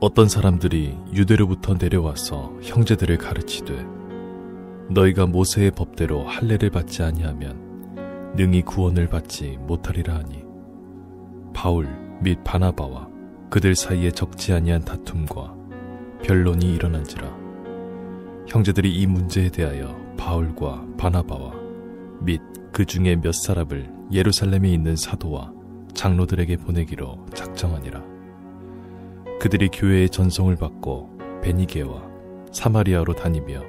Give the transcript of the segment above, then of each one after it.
어떤 사람들이 유대로부터 내려와서 형제들을 가르치되 너희가 모세의 법대로 할례를 받지 아니하면 능히 구원을 받지 못하리라 하니 바울 및 바나바와 그들 사이에 적지 아니한 다툼과 변론이 일어난지라. 형제들이 이 문제에 대하여 바울과 바나바와 및 그 중에 몇 사람을 예루살렘에 있는 사도와 장로들에게 보내기로 작정하니라. 그들이 교회의 전송을 받고 베니게와 사마리아로 다니며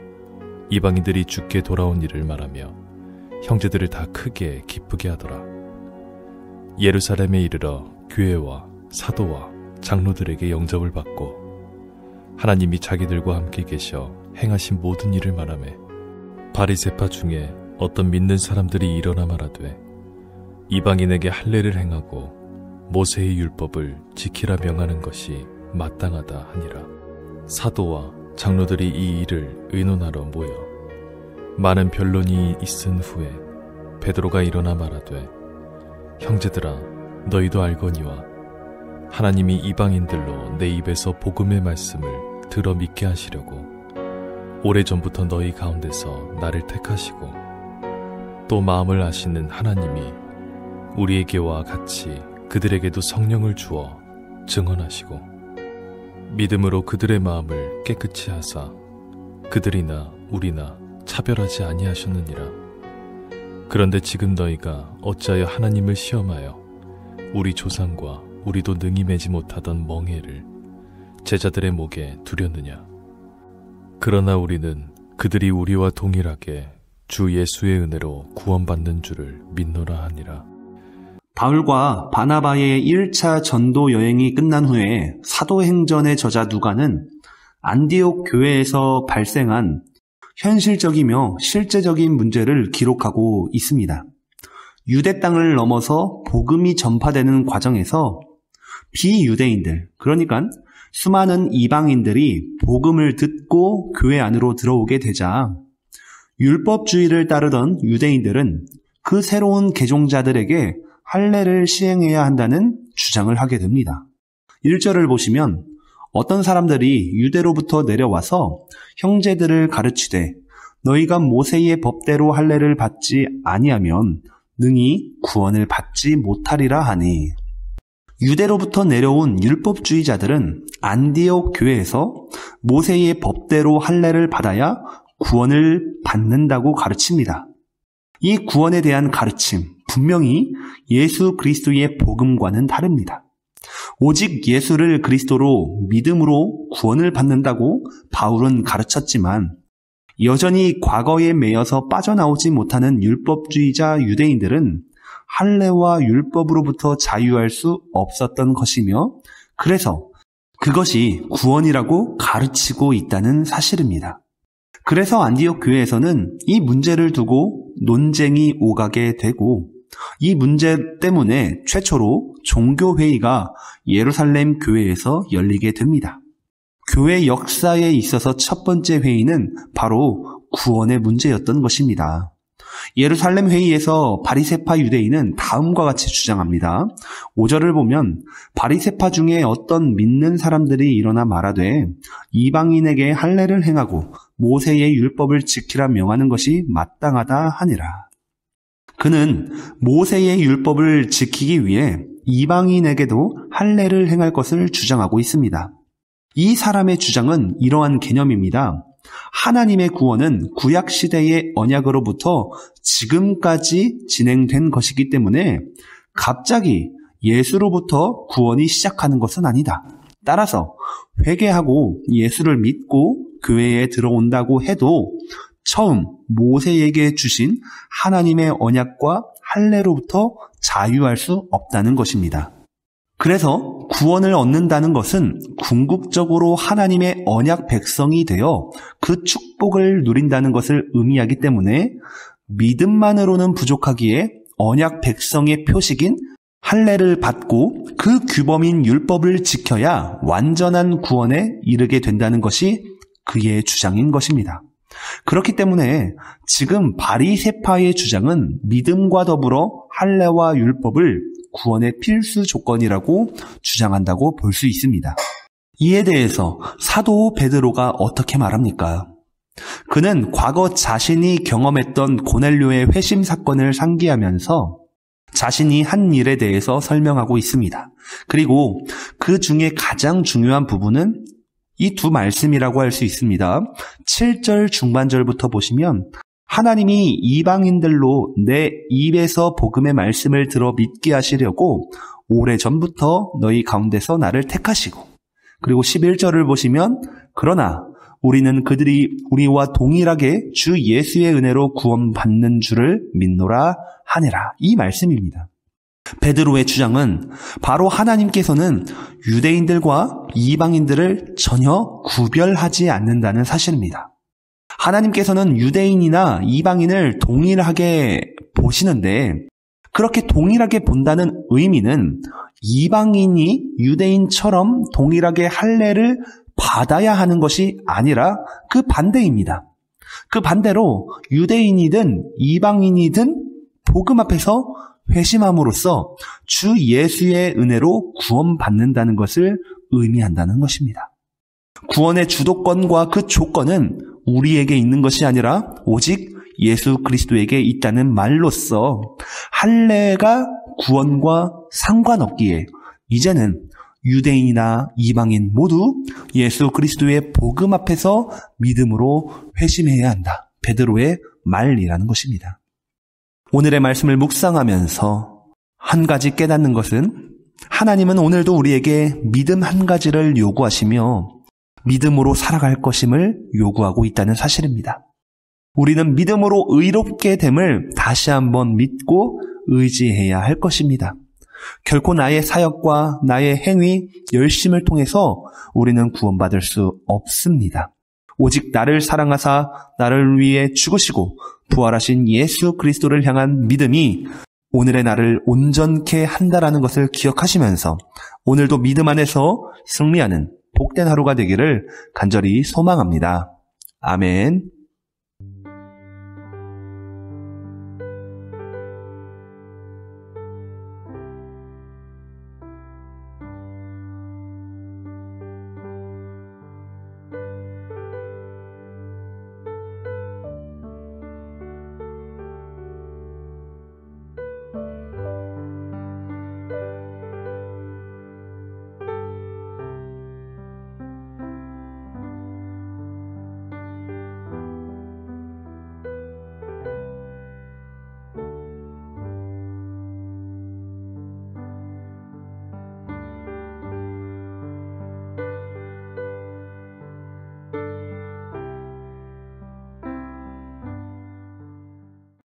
이방인들이 주께 돌아온 일을 말하며 형제들을 다 크게 기쁘게 하더라. 예루살렘에 이르러 교회와 사도와 장로들에게 영접을 받고 하나님이 자기들과 함께 계셔 행하신 모든 일을 말하며 바리새파 중에 어떤 믿는 사람들이 일어나 말하되 이방인에게 할례를 행하고 모세의 율법을 지키라 명하는 것이 마땅하다 하니라. 사도와 장로들이 이 일을 의논하러 모여 많은 변론이 있은 후에 베드로가 일어나 말하되 형제들아 너희도 알거니와 하나님이 이방인들로 내 입에서 복음의 말씀을 들어 믿게 하시려고 오래전부터 너희 가운데서 나를 택하시고 또 마음을 아시는 하나님이 우리에게와 같이 그들에게도 성령을 주어 증언하시고 믿음으로 그들의 마음을 깨끗이 하사 그들이나 우리나 차별하지 아니하셨느니라. 그런데 지금 너희가 어찌하여 하나님을 시험하여 우리 조상과 우리도 능히 매지 못하던 멍에를 제자들의 목에 두렸느냐. 그러나 우리는 그들이 우리와 동일하게 주 예수의 은혜로 구원받는 줄을 믿노라 하니라. 바울과 바나바의 1차 전도 여행이 끝난 후에 사도행전의 저자 누가는 안디옥 교회에서 발생한 현실적이며 실제적인 문제를 기록하고 있습니다. 유대 땅을 넘어서 복음이 전파되는 과정에서 비유대인들, 그러니까 수많은 이방인들이 복음을 듣고 교회 안으로 들어오게 되자 율법주의를 따르던 유대인들은 그 새로운 개종자들에게 할례를 시행해야 한다는 주장을 하게 됩니다. 1절을 보시면 어떤 사람들이 유대로부터 내려와서 형제들을 가르치되 너희가 모세의 법대로 할례를 받지 아니하면 능히 구원을 받지 못하리라 하니, 유대로부터 내려온 율법주의자들은 안디옥 교회에서 모세의 법대로 할례를 받아야 구원을 받는다고 가르칩니다. 이 구원에 대한 가르침, 분명히 예수 그리스도의 복음과는 다릅니다. 오직 예수를 그리스도로 믿음으로 구원을 받는다고 바울은 가르쳤지만 여전히 과거에 매여서 빠져나오지 못하는 율법주의자 유대인들은 할례와 율법으로부터 자유할 수 없었던 것이며 그래서 그것이 구원이라고 가르치고 있다는 사실입니다. 그래서 안디옥 교회에서는 이 문제를 두고 논쟁이 오가게 되고 이 문제 때문에 최초로 종교회의가 예루살렘 교회에서 열리게 됩니다. 교회 역사에 있어서 첫 번째 회의는 바로 구원의 문제였던 것입니다. 예루살렘 회의에서 바리새파 유대인은 다음과 같이 주장합니다. 5절을 보면 바리새파 중에 어떤 믿는 사람들이 일어나 말하되 이방인에게 할례를 행하고 모세의 율법을 지키라 명하는 것이 마땅하다 하니라. 그는 모세의 율법을 지키기 위해 이방인에게도 할례를 행할 것을 주장하고 있습니다. 이 사람의 주장은 이러한 개념입니다. 하나님의 구원은 구약시대의 언약으로부터 지금까지 진행된 것이기 때문에 갑자기 예수로부터 구원이 시작하는 것은 아니다. 따라서 회개하고 예수를 믿고 교회에 들어온다고 해도 처음 모세에게 주신 하나님의 언약과 할례로부터 자유할 수 없다는 것입니다. 그래서 구원을 얻는다는 것은 궁극적으로 하나님의 언약 백성이 되어 그 축복을 누린다는 것을 의미하기 때문에 믿음만으로는 부족하기에 언약 백성의 표식인 할례를 받고 그 규범인 율법을 지켜야 완전한 구원에 이르게 된다는 것이 그의 주장인 것입니다. 그렇기 때문에 지금 바리새파의 주장은 믿음과 더불어 할례와 율법을 구원의 필수 조건이라고 주장한다고 볼 수 있습니다. 이에 대해서 사도 베드로가 어떻게 말합니까? 그는 과거 자신이 경험했던 고넬료의 회심 사건을 상기하면서 자신이 한 일에 대해서 설명하고 있습니다. 그리고 그 중에 가장 중요한 부분은 이 두 말씀이라고 할 수 있습니다. 7절 중반절부터 보시면 하나님이 이방인들로 내 입에서 복음의 말씀을 들어 믿게 하시려고 오래전부터 너희 가운데서 나를 택하시고, 그리고 11절을 보시면 그러나 우리는 그들이 우리와 동일하게 주 예수의 은혜로 구원받는 줄을 믿노라 하니라. 이 말씀입니다. 베드로의 주장은 바로 하나님께서는 유대인들과 이방인들을 전혀 구별하지 않는다는 사실입니다. 하나님께서는 유대인이나 이방인을 동일하게 보시는데, 그렇게 동일하게 본다는 의미는 이방인이 유대인처럼 동일하게 할례를 받아야 하는 것이 아니라 그 반대입니다. 그 반대로 유대인이든 이방인이든 복음 앞에서 회심함으로써 주 예수의 은혜로 구원받는다는 것을 의미한다는 것입니다. 구원의 주도권과 그 조건은 우리에게 있는 것이 아니라 오직 예수 그리스도에게 있다는 말로써 할례가 구원과 상관없기에 이제는 유대인이나 이방인 모두 예수 그리스도의 복음 앞에서 믿음으로 회심해야 한다. 베드로의 말이라는 것입니다. 오늘의 말씀을 묵상하면서 한 가지 깨닫는 것은 하나님은 오늘도 우리에게 믿음 한 가지를 요구하시며 믿음으로 살아갈 것임을 요구하고 있다는 사실입니다. 우리는 믿음으로 의롭게 됨을 다시 한번 믿고 의지해야 할 것입니다. 결코 나의 사역과 나의 행위, 열심을 통해서 우리는 구원받을 수 없습니다. 오직 나를 사랑하사 나를 위해 죽으시고 부활하신 예수 그리스도를 향한 믿음이 오늘의 나를 온전케 한다라는 것을 기억하시면서 오늘도 믿음 안에서 승리하는 복된 하루가 되기를 간절히 소망합니다. 아멘.